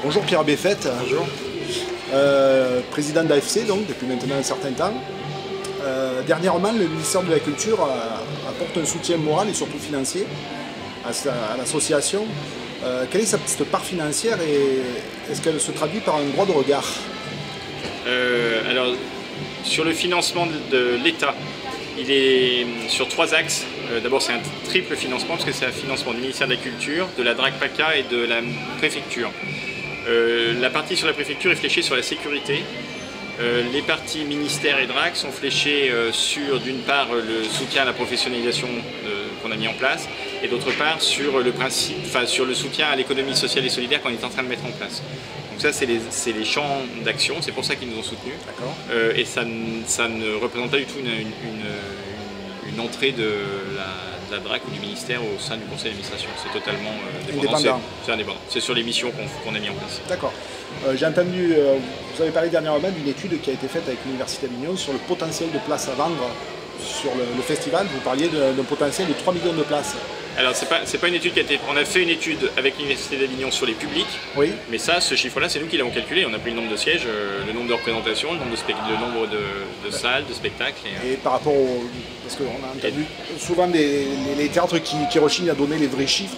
Bonjour Pierre Béfette. Bonjour. Président d'AFC donc depuis maintenant un certain temps. Dernièrement, le ministère de la Culture apporte un soutien moral et surtout financier à l'association. Quelle est cette part financière et est-ce qu'elle se traduit par un droit de regard? Alors, sur le financement de l'État, il est sur 3 axes. D'abord, c'est un triple financement, parce que c'est un financement du ministère de la Culture, de la DRAC PACA et de la préfecture. La partie sur la préfecture est fléchée sur la sécurité. Les parties ministère et DRAC sont fléchées sur, d'une part, le soutien à la professionnalisation qu'on a mis en place, et d'autre part, sur le soutien à l'économie sociale et solidaire qu'on est en train de mettre en place. Donc ça, c'est les champs d'action, c'est pour ça qu'ils nous ont soutenus. Et ça ne représente pas du tout une entrée de la DRAC ou du ministère au sein du conseil d'administration. C'est totalement indépendant. C'est indépendant. C'est sur les missions qu'on a mis en place. D'accord. J'ai entendu, vous avez parlé dernièrement d'une étude qui a été faite avec l'Université d'Avignon sur le potentiel de places à vendre sur le festival. Vous parliez d'un potentiel de 3 millions de places. Alors, c'est pas une étude qui a été... On a fait une étude avec l'Université d'Avignon sur les publics, oui. Mais ça, ce chiffre-là, c'est nous qui l'avons calculé. On a pris le nombre de sièges, le nombre de représentations, le nombre de salles, de spectacles. Et par rapport au... Parce qu'on a entendu souvent les théâtres qui rechignent à donner les vrais chiffres.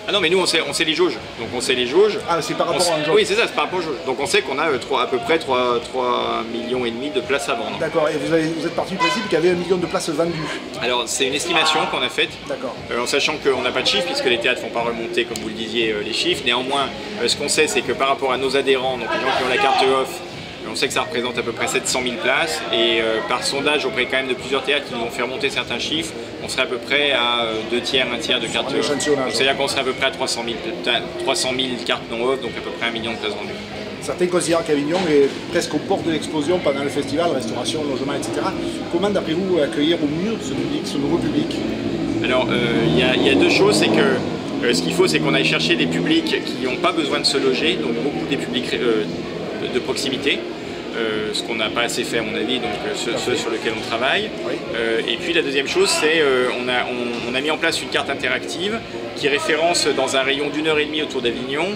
Ah non, mais nous, on sait les jauges. Donc on sait les jauges. Ah, c'est par rapport à un jauge. Oui, c'est ça, c'est par rapport aux jauges. Donc on sait qu'on a à peu près 3,5 millions de places à vendre. D'accord, et vous êtes parti du principe qu'il y avait 1 million de places vendues. Alors c'est une estimation qu'on a faite. D'accord. En sachant qu'on n'a pas de chiffres, puisque les théâtres ne font pas remonter, comme vous le disiez, les chiffres. Néanmoins, ce qu'on sait, c'est que par rapport à nos adhérents, donc les gens qui ont la carte off, on sait que ça représente à peu près 700 000 places, et par sondage auprès quand même de plusieurs théâtres qui nous ont fait remonter certains chiffres, on serait à peu près à 2 tiers, 1 tiers de cartes off. C'est-à-dire qu'on serait à peu près à 300 000 cartes non off, donc à peu près 1 million de places vendues. Certains considèrent qu'Avignon est presque au bord de l'explosion pendant le festival, restauration, logement, etc. Comment d'après vous accueillir au mieux ce public, ce nouveau public? Alors il y a 2 choses, c'est que ce qu'il faut, c'est qu'on aille chercher des publics qui n'ont pas besoin de se loger, donc beaucoup des publics de proximité. Ce qu'on n'a pas assez fait à mon avis, donc ceux sur lesquels on travaille. Oui. Et puis la deuxième chose, c'est on a mis en place une carte interactive qui référence dans un rayon d'1h30 autour d'Avignon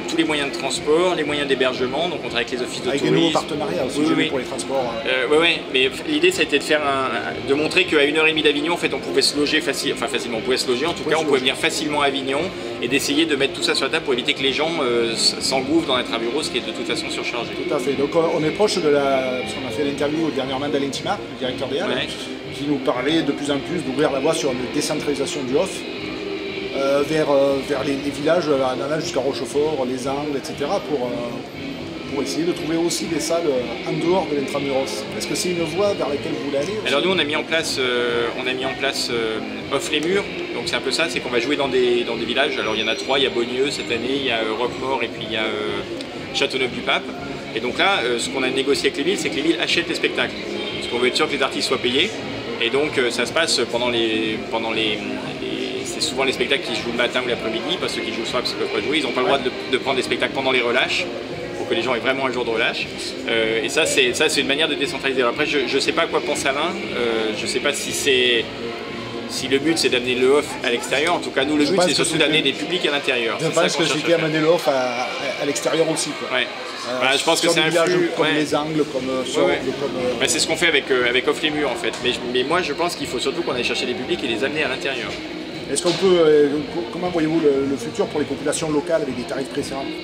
tous les moyens de transport, les moyens d'hébergement, donc on travaille avec les offices de tourisme. Avec des nouveaux partenariats aussi pour les transports. Oui, mais l'idée ça a été de montrer qu'à 1h30 d'Avignon, en fait, on pouvait se loger facilement, on pouvait se loger, en tout cas on pouvait venir facilement à Avignon et d'essayer de mettre tout ça sur la table pour éviter que les gens s'engouffrent dans l'intramuros, ce qui est de toute façon surchargé. Tout à fait, donc on est proche de parce qu'on a fait l'interview dernièrement d'Alain Timard, le directeur des Halles, qui nous parlait de plus en plus d'ouvrir la voie sur une décentralisation du off. Vers les villages, en allant jusqu'à Rochefort, les Angles, etc. pour essayer de trouver aussi des salles en dehors de l'intramuros. Est-ce que c'est une voie vers laquelle vous voulez aller aussi? Alors nous on a mis en place Off les Murs, donc c'est un peu ça, c'est qu'on va jouer dans des villages. Alors il y en a 3, il y a Beaulieu cette année, il y a Roquemaure et puis il y a Châteauneuf-du-Pape. Et donc là, ce qu'on a négocié avec les villes, c'est que les villes achètent les spectacles. Parce qu'on veut être sûr que les artistes soient payés. Et donc ça se passe c'est souvent les spectacles qui jouent le matin ou l'après-midi, parce que ceux qui jouent le soir parce qu'ils ne peuvent pas jouer, ils n'ont pas le droit de prendre des spectacles pendant les relâches, pour que les gens aient vraiment un jour de relâche. Et ça c'est une manière de décentraliser. Alors après je ne sais pas à quoi pense Alain, je ne sais pas si le but c'est d'amener le off à l'extérieur. En tout cas nous le but c'est surtout d'amener des publics à l'intérieur. Je pense que c'était amener le off à l'extérieur aussi. Quoi. Ouais. Je pense que c'est un flux comme les Angles, comme Sorgue, comme... C'est ce qu'on fait avec Off les Murs en fait. Mais moi je pense qu'il faut surtout qu'on aille chercher des publics et les amener à l'intérieur. Est-ce qu'on peut, comment voyez-vous le futur pour les populations locales avec des tarifs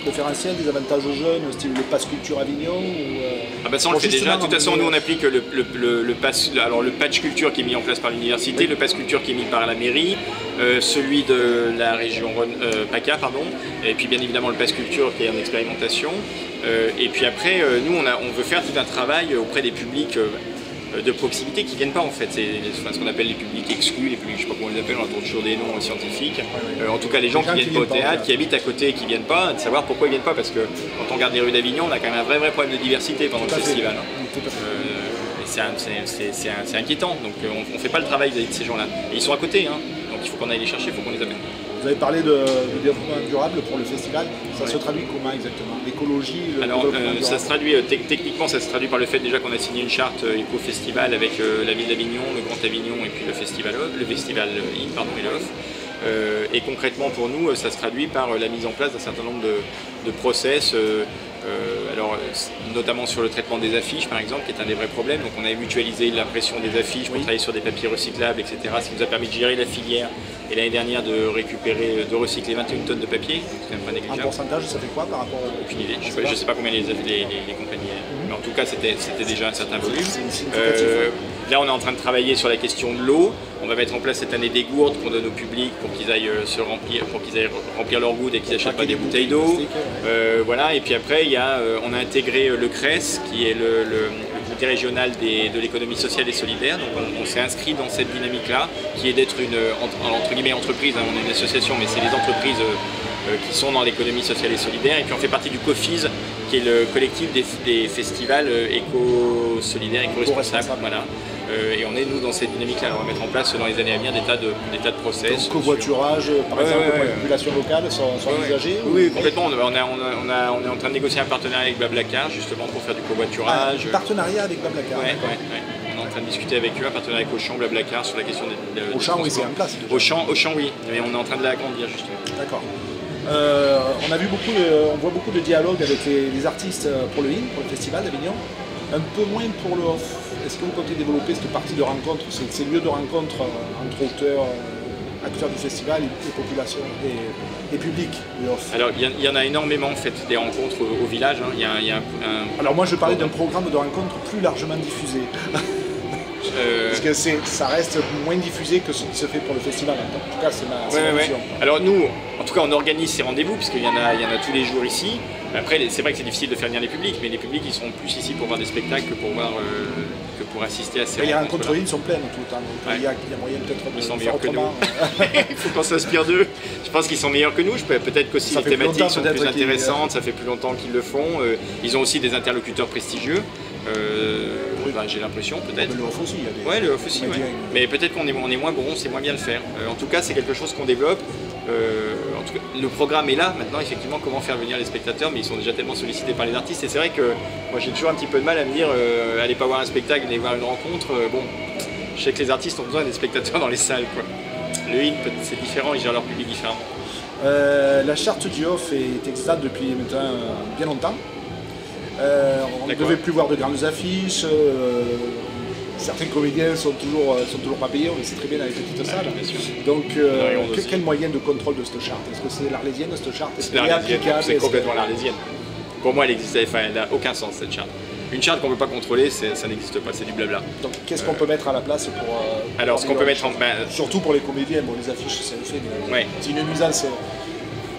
préférentiels, des avantages aux jeunes, style le pass culture Avignon Ça on le fait déjà. De toute façon, nous on applique le patch culture qui est mis en place par l'université, oui. Le pass culture qui est mis par la mairie, celui de la région PACA, pardon, et puis bien évidemment le pass culture qui est en expérimentation. Et puis après, nous on veut faire tout un travail auprès des publics de proximité qui ne viennent pas en fait, c'est ce qu'on appelle les publics exclus, les publics, je ne sais pas comment on les appelle, on a toujours des noms scientifiques, en tout cas les gens qui ne viennent pas au théâtre, qui habitent à côté et qui ne viennent pas, de savoir pourquoi ils ne viennent pas, parce que quand on regarde les rues d'Avignon, on a quand même un vrai problème de diversité pendant le festival. C'est inquiétant, donc on ne fait pas le travail de ces gens-là, et ils sont à côté, donc il faut qu'on aille les chercher, il faut qu'on les amène. Vous avez parlé de développement durable pour le festival, ça se traduit comment exactement? L'écologie, Alors ça se traduit, techniquement ça se traduit par le fait déjà qu'on a signé une charte éco-festival avec la ville d'Avignon, le Grand Avignon et puis le festival IN, pardon, et le OFF. Et concrètement pour nous, ça se traduit par la mise en place d'un certain nombre de process, notamment sur le traitement des affiches par exemple, qui est un des vrais problèmes. Donc on a mutualisé l'impression des affiches pour travailler sur des papiers recyclables, etc. Ce qui nous a permis de gérer la filière et l'année dernière de recycler 21 tonnes de papier. C'est quand même pas négligeable. Un pourcentage, ça fait quoi par rapport à... Aucune idée. Je ne sais pas combien les compagnies... Mais en tout cas, c'était déjà un certain volume. Là, on est en train de travailler sur la question de l'eau. On va mettre en place cette année des gourdes qu'on donne au public pour qu'ils aillent remplir leur gourde et qu'ils n'achètent pas des bouteilles d'eau. Voilà. Et puis après, on a intégré le CRES, qui est le comité régional de l'économie sociale et solidaire. Donc on s'est inscrit dans cette dynamique-là, qui est d'être une entre guillemets entreprise. On est une association, mais c'est les entreprises qui sont dans l'économie sociale et solidaire. Et puis on fait partie du COFIS, qui est le collectif des festivals éco-solidaires, éco-responsables. Voilà. Et on est, nous, dans cette dynamique-là. On va mettre en place, dans les années à venir, des tas de process. Donc, covoiturage, par exemple, pour les populations locales sont envisagées? Oui, complètement. On est en train de négocier un partenariat avec Blablacar, justement, pour faire du covoiturage. Un partenariat avec Blablacar? Oui. On est en train de discuter avec eux, un partenariat avec Auchan, Blablacar, sur la question des Auchan, oui, c'est en place. Auchan, oui. Mais on est en train de l'agrandir, justement. D'accord. On voit beaucoup de dialogues avec les artistes pour le festival d'Avignon, un peu moins pour le off. Est-ce que vous comptez développer cette partie de rencontre, ces lieux de rencontre entre auteurs, acteurs du festival et population et public de off? Alors il y en a énormément en fait, des rencontres au village. Hein. Alors moi je parlais d'un programme de rencontre plus largement diffusé. Parce que ça reste moins diffusé que ce qui se fait pour le festival. En tout cas, c'est ma vision. Alors nous, en tout cas, on organise ces rendez-vous, puisqu'il y en a tous les jours ici. Après, c'est vrai que c'est difficile de faire venir les publics, mais les publics, ils sont plus ici pour voir des spectacles que pour assister à ces rencontres. Les rencontres, ils sont pleines tout le temps. Donc il y a moyen peut-être de... Ils sont meilleurs que nous. Il faut qu'on s'inspire d'eux. Je pense qu'ils sont meilleurs que nous. Peut-être qu'aussi les thématiques sont plus intéressantes. Ça fait plus longtemps qu'ils le font. Ils ont aussi des interlocuteurs prestigieux. J'ai l'impression, peut-être. Le off aussi, il y a des... Ouais, le off aussi, ouais. Mais peut-être qu'on est moins bon, on sait moins bien le faire. En tout cas, c'est quelque chose qu'on développe. En tout cas, le programme est là. Maintenant, effectivement, comment faire venir les spectateurs, mais ils sont déjà tellement sollicités par les artistes. Et c'est vrai que moi, j'ai toujours un petit peu de mal à me dire allez pas voir un spectacle, allez voir une rencontre. Bon, je sais que les artistes ont besoin des spectateurs dans les salles, quoi. Le IN, c'est différent, ils gèrent leur public différemment. La charte du off est existe depuis maintenant bien longtemps. On ne devait plus voir de grandes affiches, certains comédiens sont toujours pas payés, on le sait très bien dans les petites salles. Donc quel moyen de contrôle de cette charte? Est-ce que c'est l'Arlésienne cette charte? C'est complètement l'Arlésienne. Pour moi elle n'a aucun sens cette charte. Une charte qu'on ne peut pas contrôler, ça n'existe pas, c'est du blabla. Donc qu'est-ce qu'on peut mettre à la place pour... alors ce qu'on peut mettre en... surtout pour les comédiens, bon les affiches c'est le fait, mais c'est une nuisance.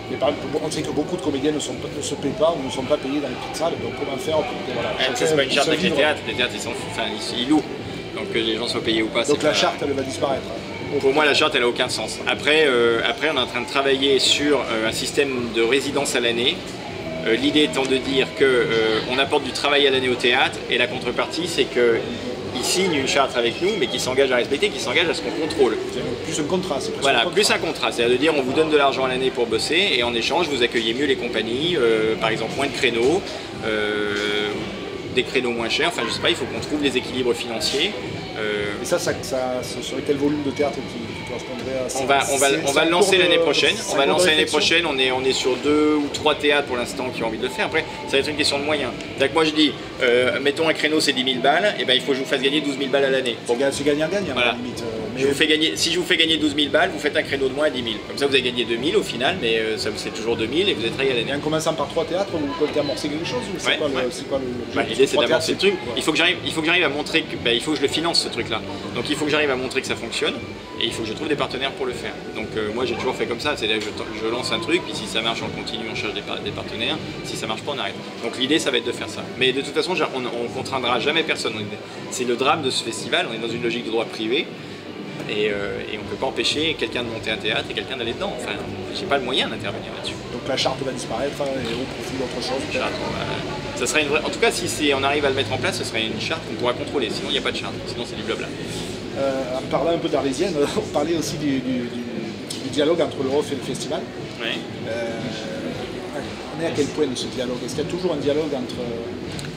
Mais on sait que beaucoup de comédiens ne se payent pas ou ne sont pas payés dans les petites salles, donc comment faire pour que, voilà, c'est pas une charte avec les théâtres ils louent, donc que les gens soient payés ou pas. Donc la charte elle va disparaître. Pour moi la charte elle n'a aucun sens. Après on est en train de travailler sur un système de résidence à l'année. L'idée étant de dire qu'on apporte du travail à l'année au théâtre et la contrepartie c'est que ils signent une charte avec nous, mais qui s'engage à respecter, qui s'engage à ce qu'on contrôle. Plus un contrat, c'est voilà, plus un contrat. C'est-à-dire de dire on vous donne de l'argent à l'année pour bosser et en échange vous accueillez mieux les compagnies, par exemple moins de créneaux, des créneaux moins chers, enfin je sais pas, il faut qu'on trouve les équilibres financiers. Et ça serait quel volume de théâtre qui correspondrait à ça? On va le lancer l'année prochaine. On est sur 2 ou 3 théâtres pour l'instant qui ont envie de le faire. Après, ça va être une question de moyens. Donc moi je dis, mettons un créneau c'est 10 000 balles, et ben il faut que je vous fasse gagner 12 000 balles à l'année. C'est gagnant-gagnant voilà. à la limite. Si je vous fais gagner 12 000 balles, vous faites un créneau de moins à 10 000. Comme ça vous avez gagné 2 000 au final, mais c'est toujours 2 000 et vous êtes régalé. Et en commençant par 3 théâtres, vous comptez amorcer quelque chose ou c'est quoi le l'idée c'est d'amorcer le truc. Il faut que j'arrive à montrer que il faut que je le finance ce truc là. Donc il faut que j'arrive à montrer que ça fonctionne et il faut que je trouve des partenaires pour le faire. Donc moi j'ai toujours fait comme ça, c'est-à-dire que je lance un truc, puis si ça marche on continue, on cherche des partenaires, si ça marche pas on arrête. Donc l'idée ça va être de faire ça. Mais de toute façon on contraindra jamais personne. C'est le drame de ce festival, on est dans une logique de droit privé et on ne peut pas empêcher quelqu'un de monter un théâtre et quelqu'un d'aller dedans. Enfin, j'ai pas le moyen d'intervenir là-dessus. Donc la charte va disparaître et au profit d'autre chose. Ça serait une vraie... En tout cas, si on arrive à le mettre en place, ce serait une charte qu'on pourra contrôler. Sinon, il n'y a pas de charte. Sinon, c'est du blabla. En parlant un peu d'Arlésienne, on parlait aussi du dialogue entre le ROF et le festival. Oui. On est à quel point de ce dialogue? Est-ce qu'il y a toujours un dialogue entre...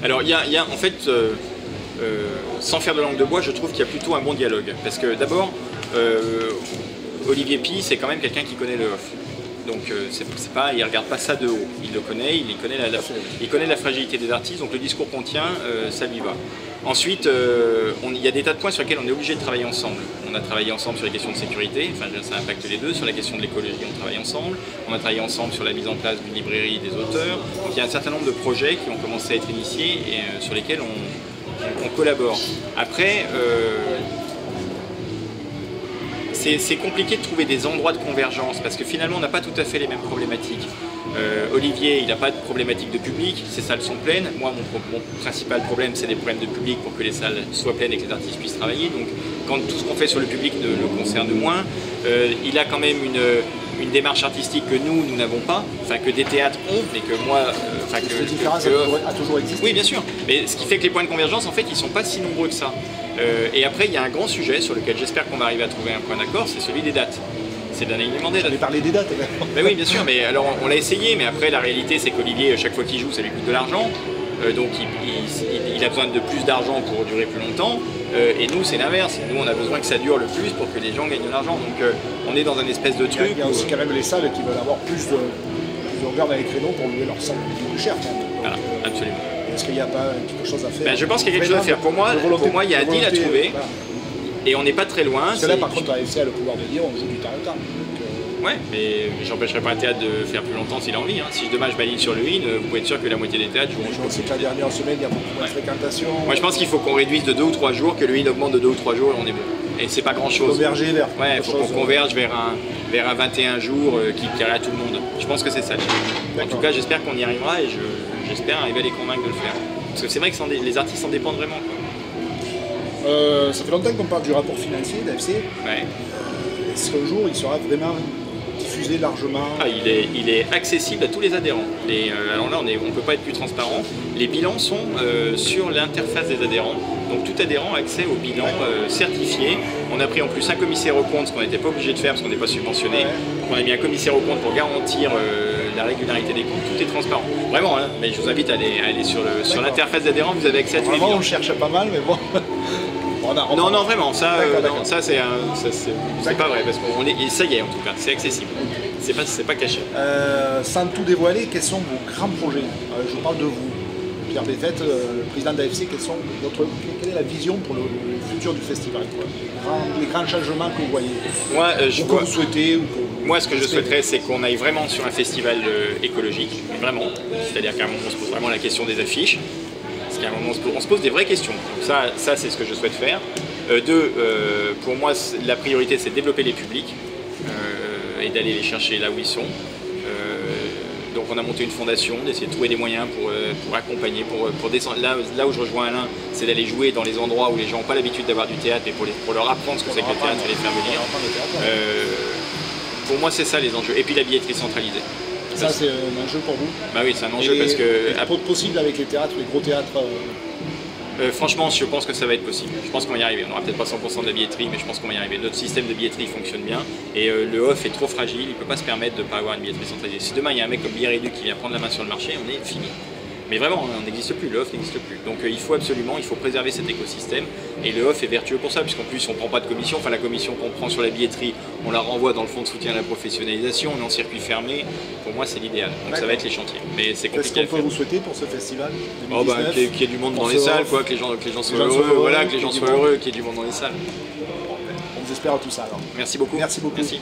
Alors, il y a en fait, sans faire de langue de bois, je trouve qu'il y a plutôt un bon dialogue. Parce que d'abord, Olivier Py, c'est quand même quelqu'un qui connaît le off. Donc il ne regarde pas ça de haut, il le connaît, il connaît la fragilité des artistes, donc le discours qu'on tient, ça lui va. Ensuite, il y a des tas de points sur lesquels on est obligé de travailler ensemble. On a travaillé ensemble sur les questions de sécurité, enfin ça impacte les deux, sur la question de l'écologie on travaille ensemble, on a travaillé ensemble sur la mise en place d'une librairie des auteurs, donc il y a un certain nombre de projets qui ont commencé à être initiés et sur lesquels on collabore. Après, c'est compliqué de trouver des endroits de convergence parce que finalement on n'a pas tout à fait les mêmes problématiques. Olivier, il n'a pas de problématique de public, ses salles sont pleines. Moi, mon principal problème, c'est des problèmes de public pour que les salles soient pleines et que les artistes puissent travailler. Donc, quand tout ce qu'on fait sur le public le concerne moins, il a quand même une démarche artistique que nous n'avons pas, enfin que des théâtres ont, mais que moi... Cette différence a toujours existé. Oui, bien sûr. Mais ce qui fait que les points de convergence, en fait, ils ne sont pas si nombreux que ça. Et après, il y a un grand sujet sur lequel j'espère qu'on va arriver à trouver un point d'accord, c'est celui des dates. C'est d'un élément des dates. On avait parlé des dates également. Ben oui, bien sûr, mais alors on l'a essayé, mais après la réalité c'est qu'Olivier, chaque fois qu'il joue, ça lui coûte de l'argent. Donc il a besoin de plus d'argent pour durer plus longtemps. Et nous, c'est l'inverse. Nous, on a besoin que ça dure le plus pour que les gens gagnent de l'argent. Donc on est dans un espèce de truc. Il y a aussi quand même les salles qui veulent avoir plus de longueur dans les créneaux pour louer leur salle plus cher. Voilà, absolument. Est-ce qu'il n'y a pas quelque chose à faire? Ben, je pense qu'il y a quelque chose à faire. Pour moi, il y a un deal à trouver. Voilà. Et on n'est pas très loin. Parce que là, par contre, AFC a le pouvoir de dire on joue du temps à temps. Ouais, mais j'empêcherai pas un théâtre de faire plus longtemps s'il a envie. Hein. Si demain je m'aligne sur le in, vous pouvez être sûr que la moitié des théâtres joueront. Je sais que la dernière semaine, il y a beaucoup moins de fréquentation. Moi, je pense qu'il faut qu'on réduise de 2 ou 3 jours, que le in augmente de 2 ou 3 jours et on est bon. Et c'est pas grand chose. Converger vers. Ouais, il faut qu'on converge vers un 21 jours qui plairait à tout le monde. Je pense que c'est ça. En tout cas, j'espère qu'on y arrivera et j'espère arriver à les convaincre de le faire. Parce que c'est vrai que les artistes en dépendent vraiment. Quoi. Ça fait longtemps qu'on parle du rapport financier d'AFC. Ouais. Est-ce qu'un jour il sera vraiment diffusé largement? Il est accessible à tous les adhérents. Alors là, on ne peut pas être plus transparent. Les bilans sont sur l'interface des adhérents. Donc tout adhérent a accès au bilan certifié. On a pris en plus un commissaire aux comptes, ce qu'on n'était pas obligé de faire parce qu'on n'est pas subventionné. Donc on a mis un commissaire aux comptes pour garantir la régularité des comptes. Tout est transparent. Vraiment, hein, mais je vous invite à aller sur l'interface d'adhérents. Vous avez accès à tous les bilans. On cherche pas mal, mais bon. Non, vraiment, ça c'est pas vrai, parce que ça y est en tout cas, c'est accessible, c'est pas caché. Sans tout dévoiler, quels sont vos grands projets? Je parle de vous, Pierre Béfette, le président d'AFC, quelle est la vision pour le futur du festival, quoi? Les grands changements que vous voyez, que vous souhaitez Moi, ce que je souhaiterais, c'est qu'on aille vraiment sur un festival écologique, vraiment, c'est-à-dire qu'à un moment on se pose vraiment la question des affiches. À un moment, on se pose des vraies questions. Ça c'est ce que je souhaite faire. Pour moi, la priorité, c'est de développer les publics et d'aller les chercher là où ils sont. Donc on a monté une fondation, d'essayer de trouver des moyens pour accompagner, pour descendre. Là où je rejoins Alain, c'est d'aller jouer dans les endroits où les gens n'ont pas l'habitude d'avoir du théâtre et pour leur apprendre ce que c'est que le théâtre et les faire venir. Pour moi, c'est ça les enjeux. Et puis la billetterie centralisée. Ça, c'est un enjeu pour vous? Bah oui, c'est un enjeu parce que... C'est possible avec les théâtres, les gros théâtres franchement, je pense que ça va être possible. Je pense qu'on va y arriver. On n'aura peut-être pas 100% de la billetterie, mais je pense qu'on va y arriver. Notre système de billetterie fonctionne bien et le off est trop fragile. Il ne peut pas se permettre de ne pas avoir une billetterie centralisée. Si demain il y a un mec comme Billet Réduc qui vient prendre la main sur le marché, on est fini. Mais vraiment, on n'existe plus, le off n'existe plus. Donc il faut préserver cet écosystème. Et le off est vertueux pour ça, puisqu'en plus on ne prend pas de commission. Enfin, la commission qu'on prend sur la billetterie, on la renvoie dans le fonds de soutien à la professionnalisation. On est en circuit fermé. Pour moi, c'est l'idéal. Donc ça va être les chantiers. Mais c'est compliqué. Qu'est-ce qu'on peut vous souhaiter pour ce festival? Qu'il y ait du monde dans les salles, quoi, que les gens soient heureux. Voilà, que les gens soient heureux, qu'il y ait du monde dans les salles. On vous espère tout ça alors. Merci beaucoup. Merci beaucoup. Merci.